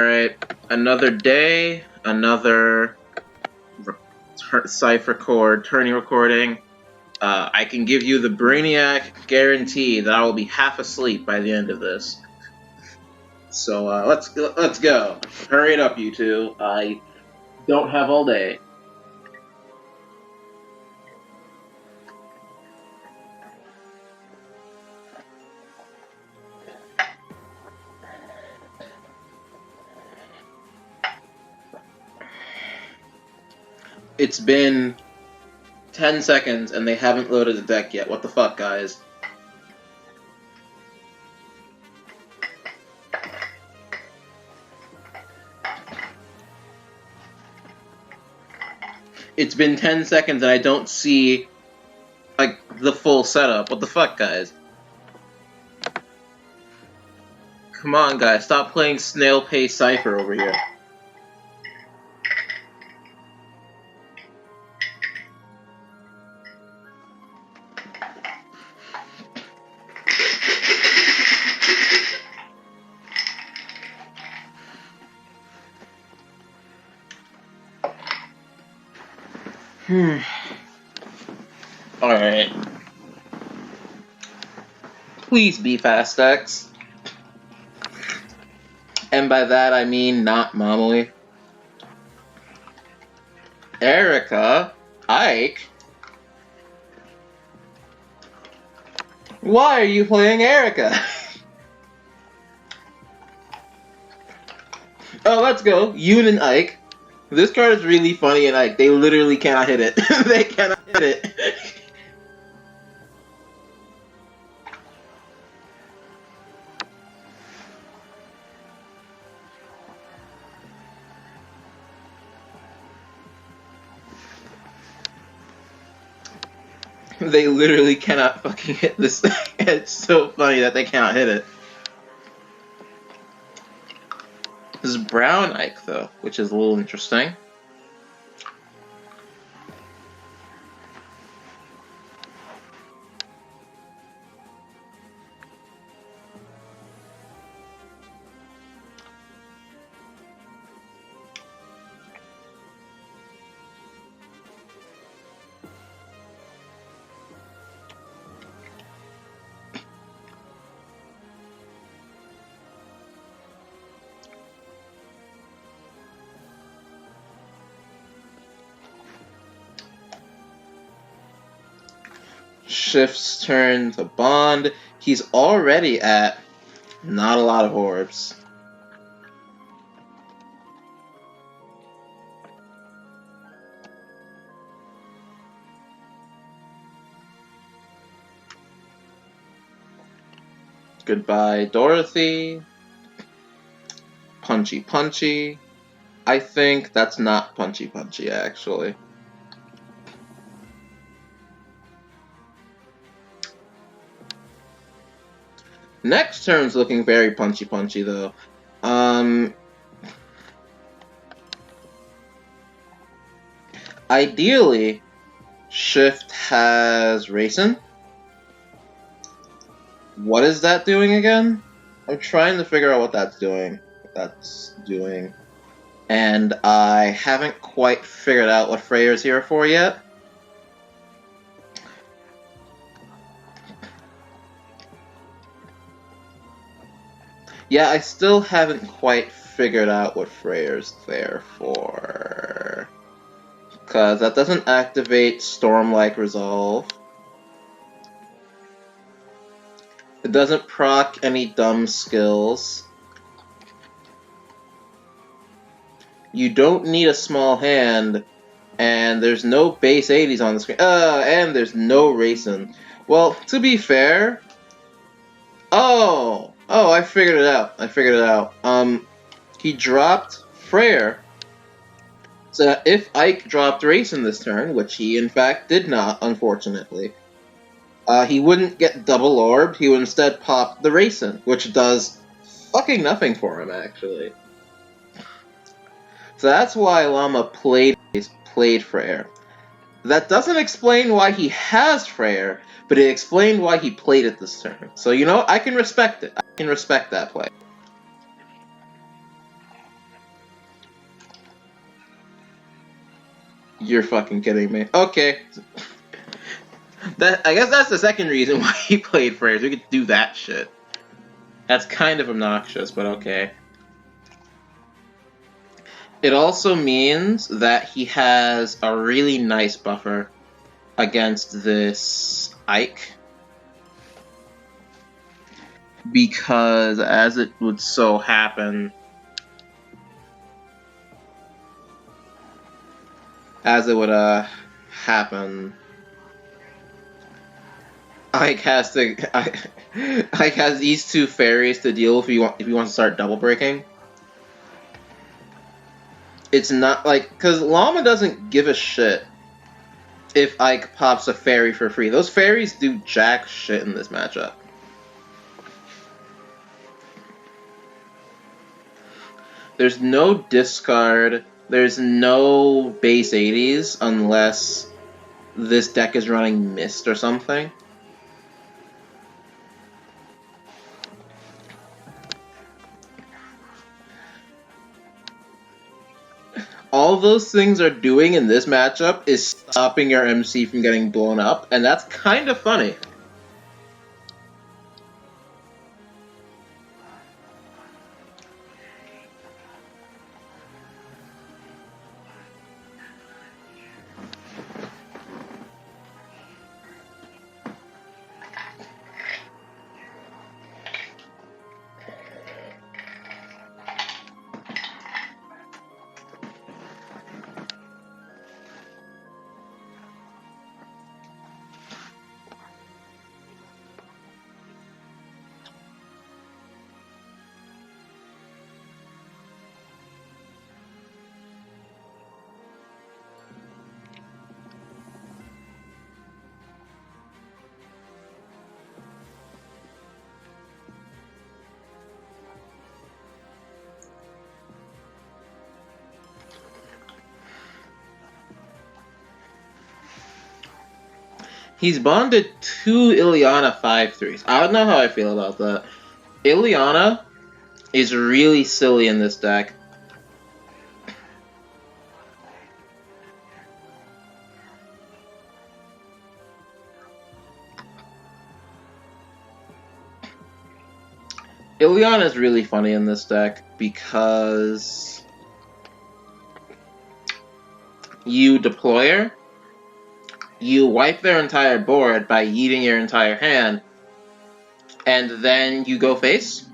Alright, another day, another Tourney recording. I can give you the Brainiac guarantee that I will be half asleep by the end of this. So let's go. Hurry it up, you two. I don't have all day. It's been 10 seconds and they haven't loaded the deck yet. What the fuck, guys? It's been 10 seconds and I don't see, like, the full setup. What the fuck, guys? Come on, guys. Stop playing snail pace Cypher over here. Alright. Please be Fast X. And by that I mean not Momily. Erica? Ike? Why are you playing Erica? Oh, let's go. Yoon and Ike. This card is really funny and Ike. They literally cannot hit it. They cannot hit it. They literally cannot fucking hit this thing. It's so funny that they cannot hit it. This is brown Ike, though, which is a little interesting. Shift's turn to bond. He's already at not a lot of orbs. Goodbye, Dorothy. Punchy Punchy. I think that's not Punchy Punchy, actually. Next turn's looking very Punchy Punchy, though. Ideally, Shift has Racing. What is that doing again? I'm trying to figure out what that's doing. And I haven't quite figured out what Freyr's here for yet. Yeah, I still haven't quite figured out what Freyr's there for. Because that doesn't activate Storm-like Resolve. It doesn't proc any dumb skills. You don't need a small hand, and there's no base 80s on the screen. And there's no racing. Well, to be fair... Oh, I figured it out. He dropped Freyr. So if Ike dropped Racing this turn, which he in fact did not, unfortunately, he wouldn't get double orbed. He would instead pop the Racing, which does fucking nothing for him, actually. So that's why Llama played Freyr. That doesn't explain why he has Freyr, but it explained why he played it this turn. So, you know, I can respect it. I can respect that play. You're fucking kidding me. Okay. I guess that's the second reason why he played Freyr. We could do that shit. That's kind of obnoxious, but okay. It also means that he has a really nice buffer against this Ike. Because, as it would so happen, happen, Ike has these two fairies to deal with if you want to start double breaking. It's not like, because Llama doesn't give a shit if Ike pops a fairy for free. Those fairies do jack shit in this matchup. There's no discard, there's no base 80s unless this deck is running Mist or something. All those things are doing in this matchup is stopping your MC from getting blown up, and that's kind of funny. He's bonded two Ileana 5/3s. I don't know how I feel about that. Ileana is really silly in this deck. Ileana is really funny in this deck because you deploy her, you wipe their entire board by eating your entire hand, and then you go face.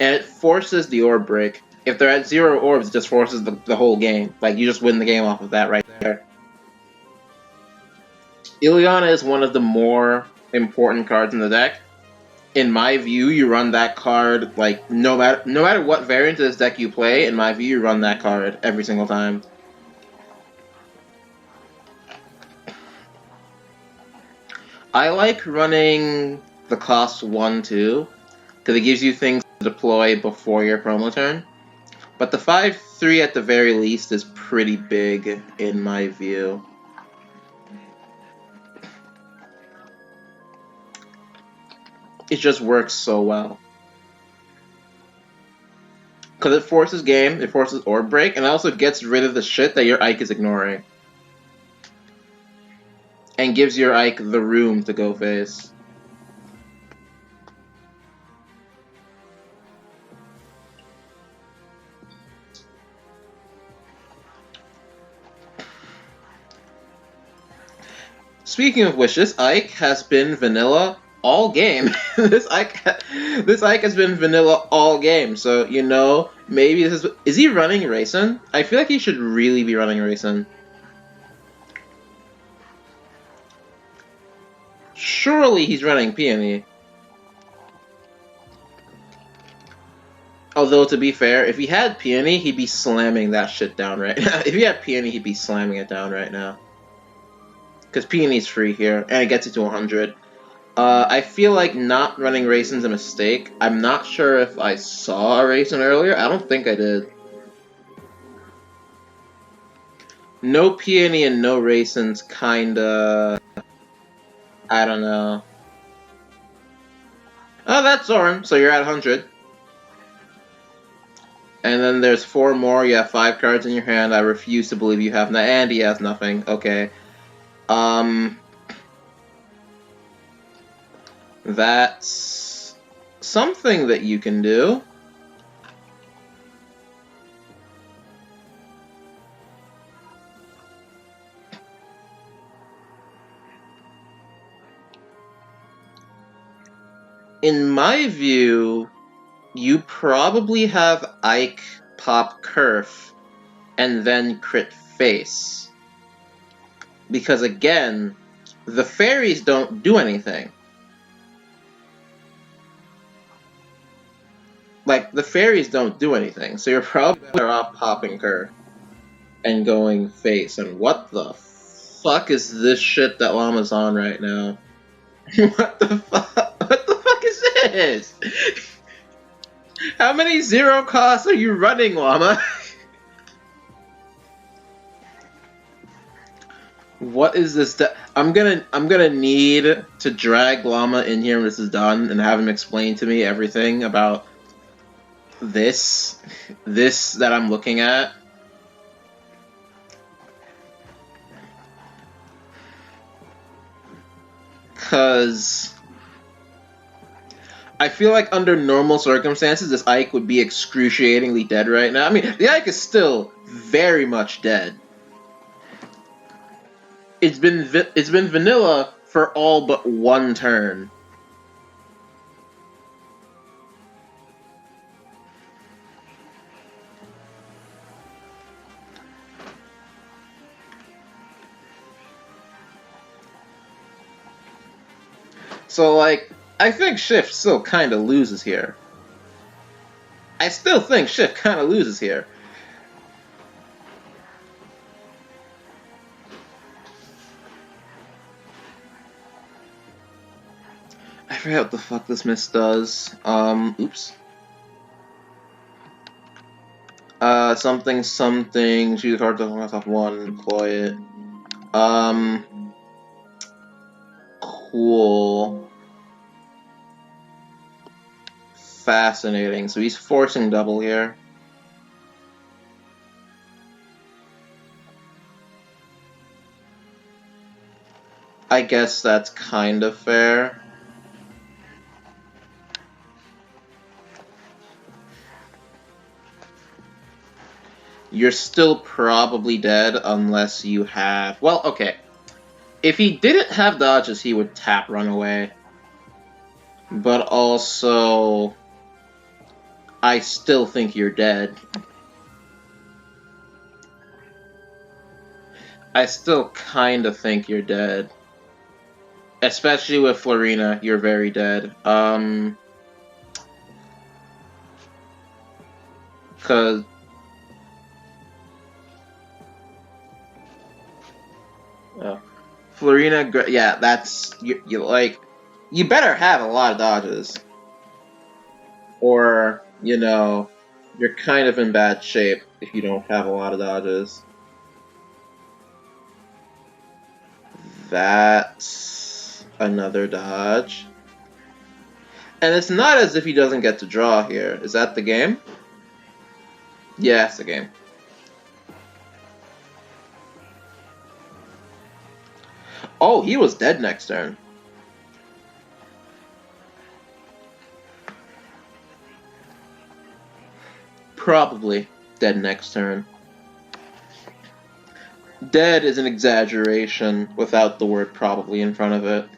And it forces the orb break. If they're at 0 orbs, it just forces the whole game. Like, you just win the game off of that right there. Ileana is one of the more important cards in the deck. In my view, you run that card, like, no matter what variant of this deck you play, in my view, you run that card every single time. I like running the cost 1/2, because it gives you things to deploy before your promo turn. But the 5/3 at the very least is pretty big, in my view. It just works so well. Because it forces game, it forces orb break, and it also gets rid of the shit that your Ike is ignoring. And gives your Ike the room to go face. Speaking of which, this Ike has been vanilla all game. this Ike has been vanilla all game. So, you know, maybe this is he running Racing? I feel like he should really be running Racing. Surely he's running Peony. Although, to be fair, if he had Peony, he'd be slamming that shit down right now. If he had Peony, he'd be slamming it down right now. Because Peony's free here, and it gets you to 100. I feel like not running Racin's a mistake. I'm not sure if I saw a Racing earlier. I don't think I did. No Peony and no Racin's kinda... I don't know. Oh, that's Zoran, so you're at 100. And then there's 4 more. You have 5 cards in your hand. I refuse to believe you have no. And he has nothing. Okay. That's something that you can do. In my view, you probably have Ike pop Kerf and then crit face. Because again, the fairies don't do anything. Like, the fairies don't do anything, so you're probably better off popping Kerf and going face. And what the fuck is this shit that Llama's on right now? What the fuck? What the fuck is this? How many 0 costs are you running, Llama? What is this? I'm gonna need to drag Llama in here when this is done and have him explain to me everything about this that I'm looking at. Cause I feel like under normal circumstances, this Ike would be excruciatingly dead right now. I mean, the Ike is still very much dead. It's been vanilla for all but 1 turn. So, like, I think Shift still kind of loses here. I still think Shift kind of loses here. I forget what the fuck this miss does. Oops. Something. Choose a card to off 1, deploy it. Cool. Fascinating. So he's forcing double here. I guess that's kind of fair. You're still probably dead unless you have... Well, okay. If he didn't have dodges, he would tap run away. But also... I still think you're dead. I still kind of think you're dead. Especially with Florina, you're very dead. Cause... Florina, yeah, that's... You like... You better have a lot of dodges. Or, you know, you're kind of in bad shape if you don't have a lot of dodges. That's another dodge. And it's not as if he doesn't get to draw here. Is that the game? Yeah, it's the game. Oh, he was dead next turn. Probably dead next turn. Dead is an exaggeration without the word probably in front of it.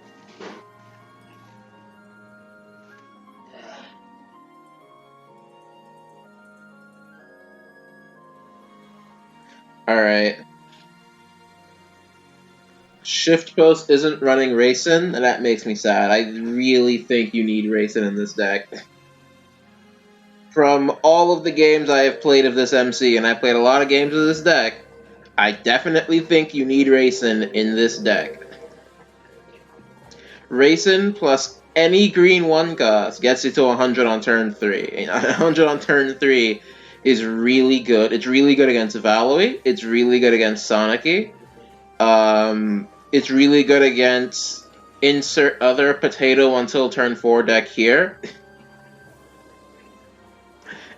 Alright. Shiftpost isn't running Racing, and that makes me sad. I really think you need Racing in this deck. From all of the games I have played of this MC, and I played a lot of games of this deck, I definitely think you need Racing in this deck. Racing plus any green 1 cost gets you to 100 on turn 3. 100 on turn 3 is really good. It's really good against Valoy. It's really good against Sonicy. It's really good against insert other potato until turn 4 deck here.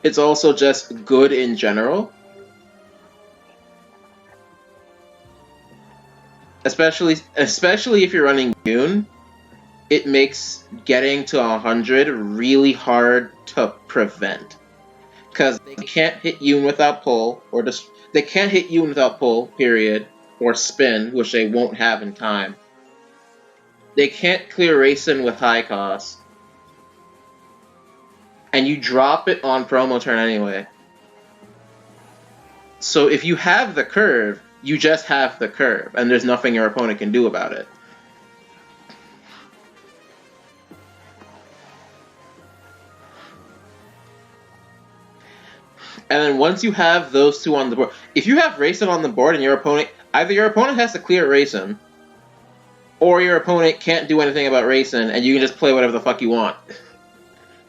It's also just good in general. Especially if you're running Yoon, it makes getting to 100 really hard to prevent. Because they can't hit Yoon without pull, or just they can't hit Yoon without pull, period, or spin, which they won't have in time. They can't clear Racing with high cost. And you drop it on promo turn anyway. So if you have the curve, you just have the curve, and there's nothing your opponent can do about it. And then once you have those two on the board, if you have Racing on the board and your opponent, either your opponent has to clear Racing, or your opponent can't do anything about Racing, and you can just play whatever the fuck you want.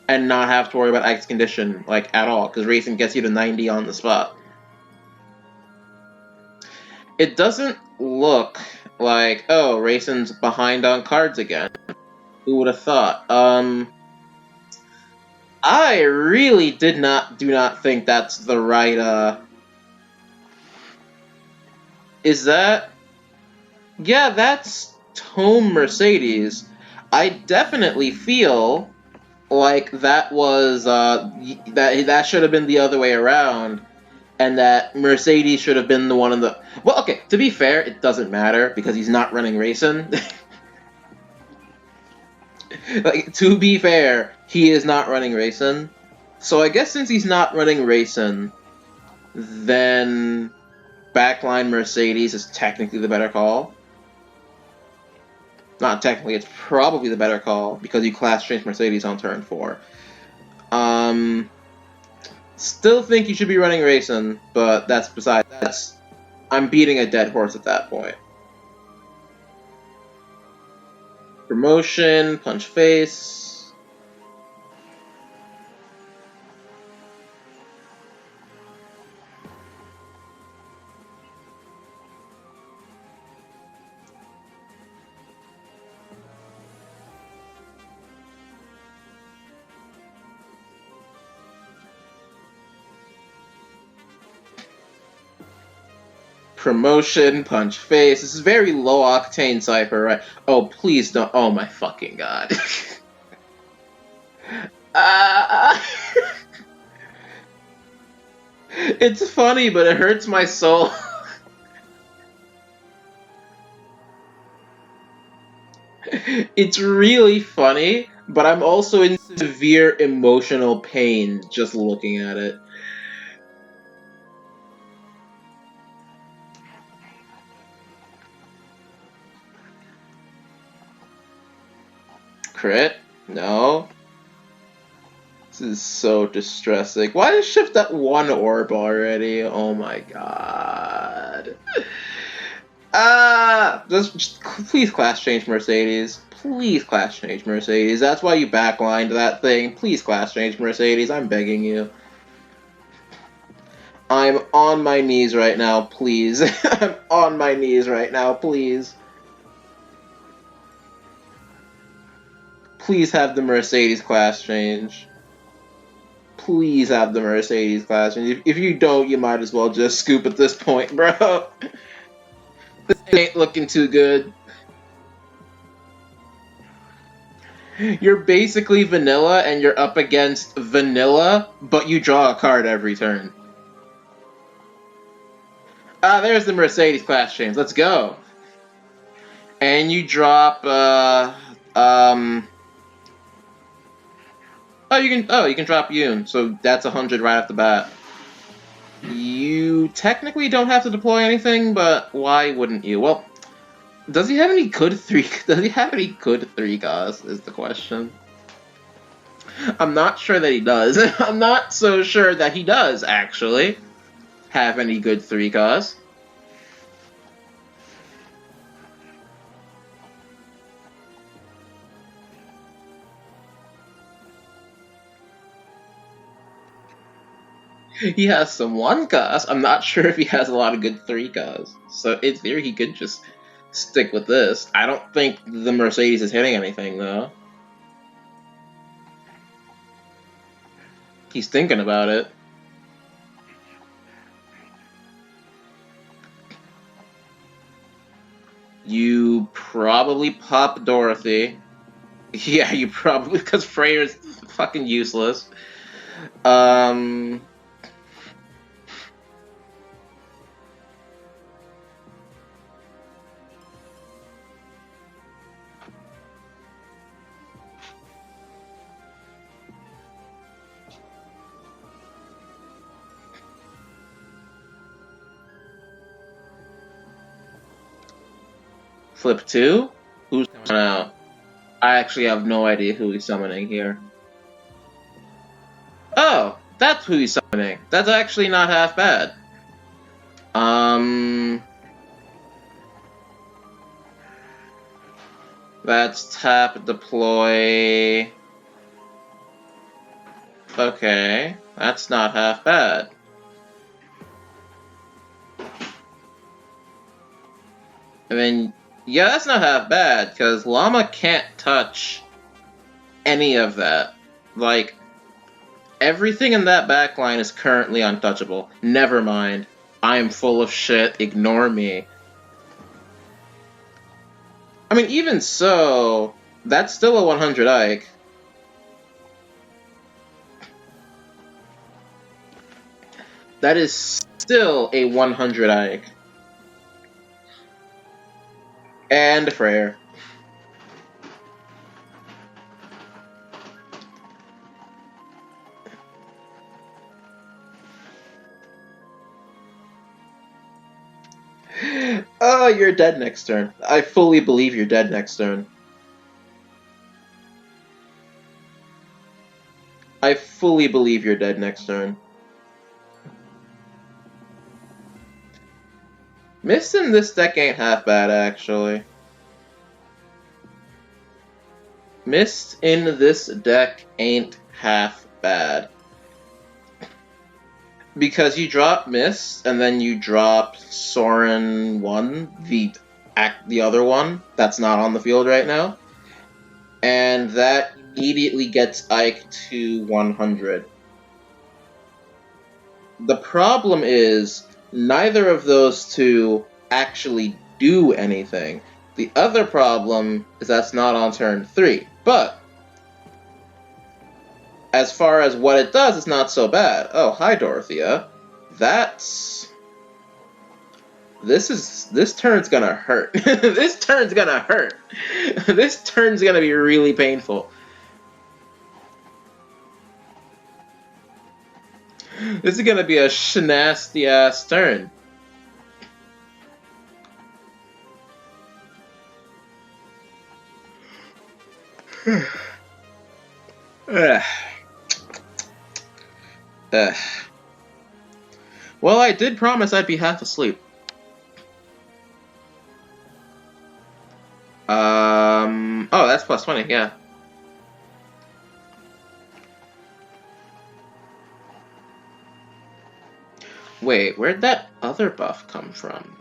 And not have to worry about X condition, like, at all, because Racing gets you to 90 on the spot. It doesn't look like, oh, Racing's behind on cards again. Who would have thought? I really do not think that's the right, Is that... Yeah, that's Tome Mercedes. I definitely feel like that was, that should have been the other way around, and that Mercedes should have been the one in the... Well, okay, to be fair, it doesn't matter, because he's not running Racing. Like, to be fair, he is not running Racing. So I guess since he's not running Racing, then backline Mercedes is technically the better call. Not technically, it's probably the better call, because you class change Mercedes on turn 4. Still think you should be running Racing, but that's beside... I'm beating a dead horse at that point. Promotion, punch face... Promotion, punch face. This is very low octane Cypher, right? Oh, please don't. Oh my fucking god. It's funny, but it hurts my soul. It's really funny, but I'm also in severe emotional pain just looking at it. Crit? No. This is so distressing. Why did shift that one orb already? Oh my god. Just please class change Mercedes. Please class change Mercedes. That's why you backlined that thing. Please class change Mercedes. I'm begging you. I'm on my knees right now, please. I'm on my knees right now, please. Please have the Mercedes class change. Please have the Mercedes class change. If you don't, you might as well just scoop at this point, bro. This ain't looking too good. You're basically vanilla, and you're up against vanilla, but you draw a card every turn. There's the Mercedes class change. Let's go. And you drop, Oh, you can drop Yoon, so that's 100 right off the bat. You technically don't have to deploy anything, but why wouldn't you? Well, does he have any good 3 costs is the question. I'm not sure that he does. I'm not so sure that he does, actually, have any good 3 costs. He has some 1 cost. I'm not sure if he has a lot of good 3 costs. So in theory, he could just stick with this. I don't think the Mercedes is hitting anything, though. He's thinking about it. You probably pop Dorothy. Yeah, you probably, because Freyr's fucking useless. Flip 2? Who's coming out? I actually have no idea who he's summoning here. Oh, that's who he's summoning. That's actually not half bad. That's tap, deploy. Okay, that's not half bad. And then, yeah, that's not half bad, because Llama can't touch any of that. Like, everything in that backline is currently untouchable. Never mind. I am full of shit. Ignore me. I mean, even so, that's still a 100 Ike. That is still a 100 Ike. And a Freyr. Oh, you're dead next turn. I fully believe you're dead next turn. I fully believe you're dead next turn. Mist in this deck ain't half bad, actually. Mist in this deck ain't half bad. Because you drop Mist, and then you drop Soren 1, the other one that's not on the field right now. And that immediately gets Ike to 100. The problem is, neither of those two actually do anything. The other problem is that's not on turn 3. But, as far as what it does, it's not so bad. Oh, hi, Dorothea. This turn's gonna hurt. This turn's gonna hurt. This turn's gonna be really painful. This is gonna be a nasty ass turn. Well, I did promise I'd be half asleep. Oh, that's plus 20, yeah. Wait, where'd that other buff come from?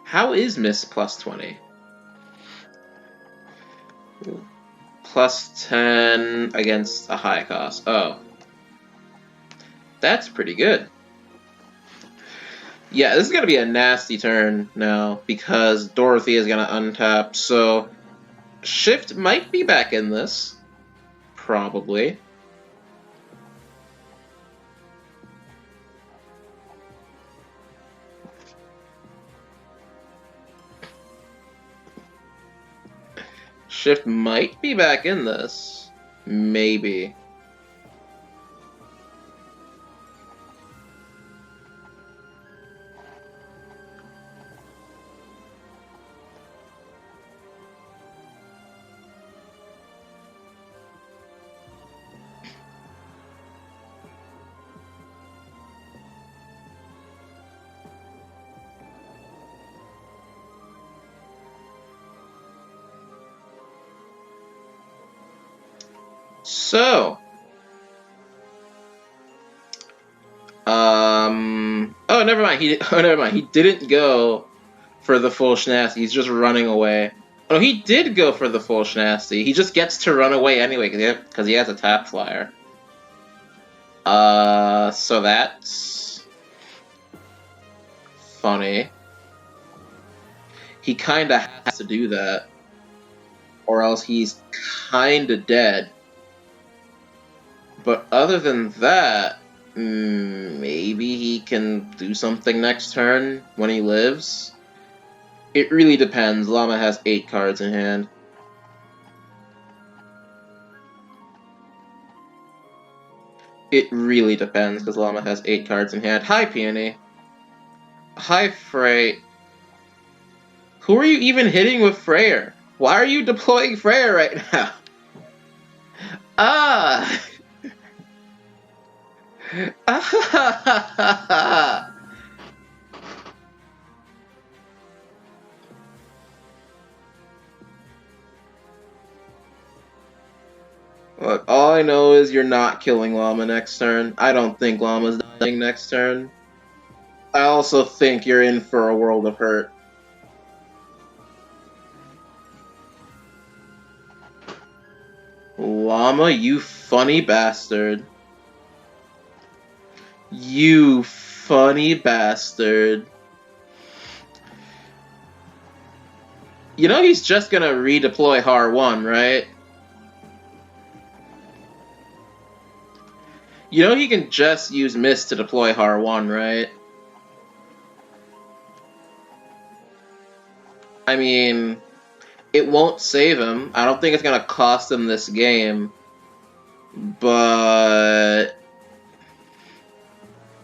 How is Miss plus 20? Plus 10 against a high cost. Oh. That's pretty good. Yeah, this is going to be a nasty turn now, because Dorothy is going to untap, so Shift might be back in this. Probably. Shift might be back in this. Maybe. So, oh, never mind. He didn't go for the full Schnasty. He's just running away. Oh, he did go for the full Schnasty. He just gets to run away anyway because he has a tap flyer. So that's funny. He kinda has to do that, or else he's kinda dead. But other than that, maybe he can do something next turn when he lives. It really depends. Llama has 8 cards in hand. It really depends, because Llama has 8 cards in hand. Hi, Peony. Hi, Frey. Who are you even hitting with Freyr? Why are you deploying Freyr right now? Ah! Look, all I know is you're not killing Llama next turn. I don't think Llama's dying next turn. I also think you're in for a world of hurt. Llama, you funny bastard. You funny bastard. You know he's just gonna redeploy Har 1, right? You know he can just use Mist to deploy Har 1, right? I mean, it won't save him. I don't think it's gonna cost him this game. But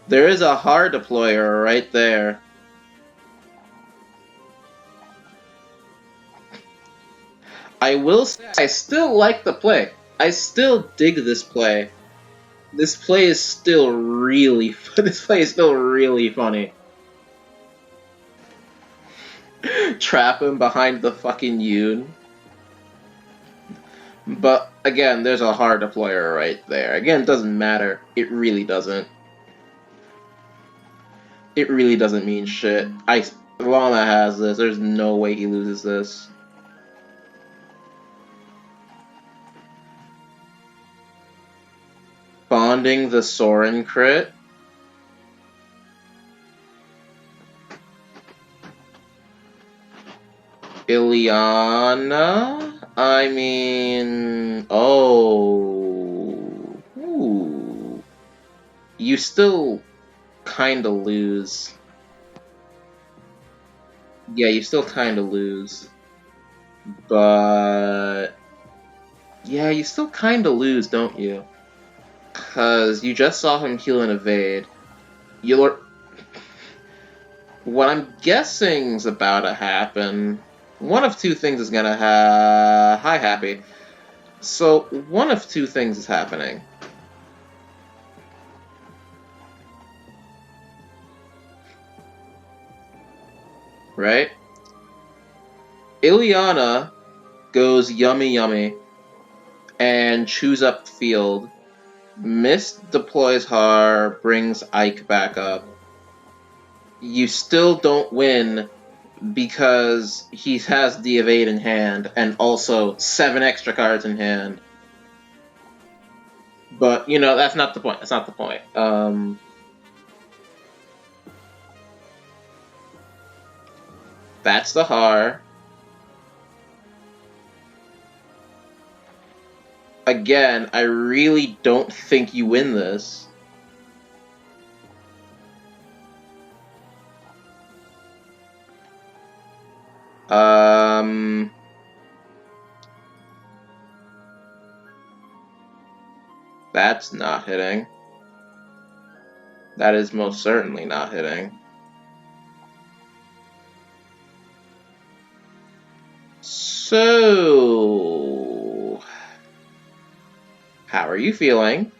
there is a Har deployer right there. I will say, I still like the play. I still dig this play. This play is still really this play is still really funny. Trap him behind the fucking Yoon. But again, there's a Har deployer right there. Again, it doesn't matter. It really doesn't. It really doesn't mean shit. Llama has this. There's no way he loses this. Bonding the Soren crit. Ileana? I mean... Oh... Ooh. You still kinda lose. Yeah, you still kinda lose. But... Yeah, you still kinda lose, don't you? Because you just saw him heal and evade. What I'm guessing's about to happen... One of two things is gonna Hi, Happy. So, one of two things is happening. Right? Ileana goes yummy yummy and chews up field. Mist deploys Har, brings Ike back up. You still don't win because he has the evade in hand and also 7 extra cards in hand. But, you know, that's not the point. That's not the point. That's the Har. Again, I really don't think you win this. That's not hitting. That is most certainly not hitting. So... How are you feeling?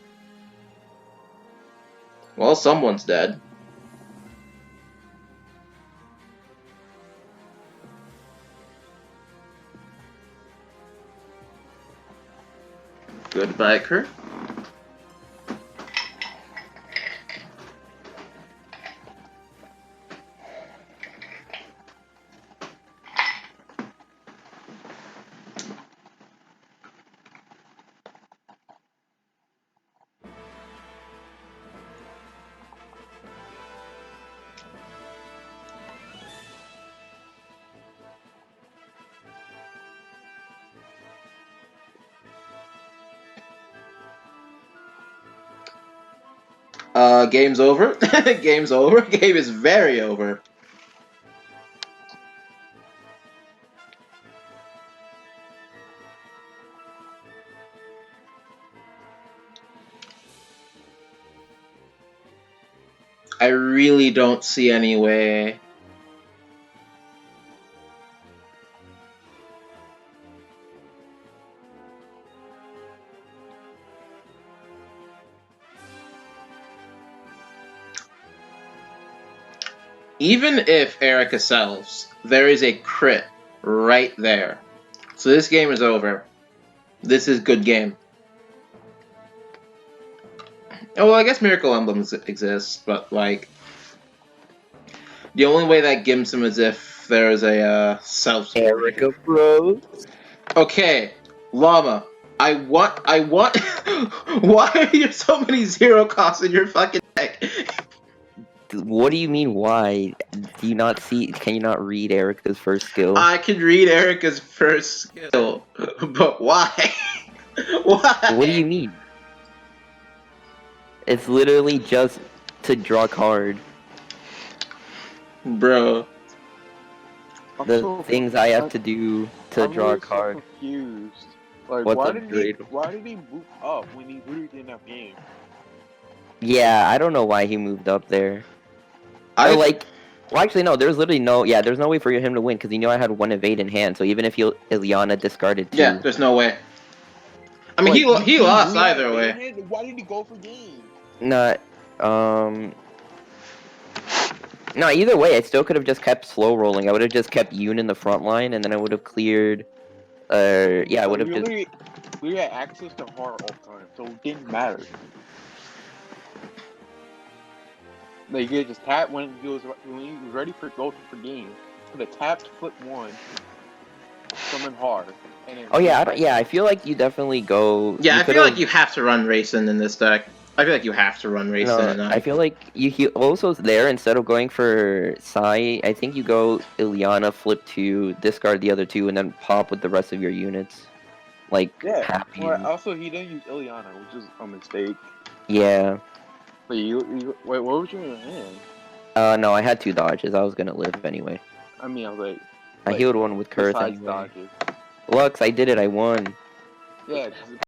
Well, someone's dead. Goodbye, Kurt. Game's over. Game's over. Game is very over. I really don't see any way. Even if Erica sells, there is a crit right there. So this game is over. This is good game. Oh, well, I guess Miracle Emblems exist, but, like, the only way that gives him is if there is a self. Erica Bros. Okay, Llama. I want. Why are there so many zero costs in your fucking deck? What do you mean? Why do you not see? Can you not read Erica's first skill? I can read Erica's first skill, but why? Why? What do you mean? It's literally just to draw a card. Bro. The things I have to do to draw a card. I'm confused. Like, What's why up, did he move up when he literally didn't have game? Yeah, I don't know why he moved up there. Well, actually, no. There's literally no. Yeah, there's no way for him to win because I had one evade in hand. So even if Ilyana discarded 2. Yeah, there's no way. I mean, Like, he lost really either way. Why did he go for game? Not. No, either way, I still could have just kept slow rolling. I would have just kept Yoon in the front line, and then I would have cleared. Yeah, I would have just. We had access to heart all the time, so it didn't matter. Like, you just tap when he was ready for go for game. The tapped flip 1, summon hard. And then Oh yeah, I feel like you definitely go. Yeah, I feel like you have to run Racing in this deck. I feel like you have to run Racing. No, I feel like he also there instead of going for Sai. I think you go Ilyana, flip 2, discard the other 2, and then pop with the rest of your units. Like happy. Well, also he didn't use Ilyana, which is a mistake. Yeah. Wait, what was you in your hand? No, I had 2 dodges. I was gonna live anyway. I mean, I was like, I healed one with Curse anyway. dodges. Lux, I did it. I won. Yeah.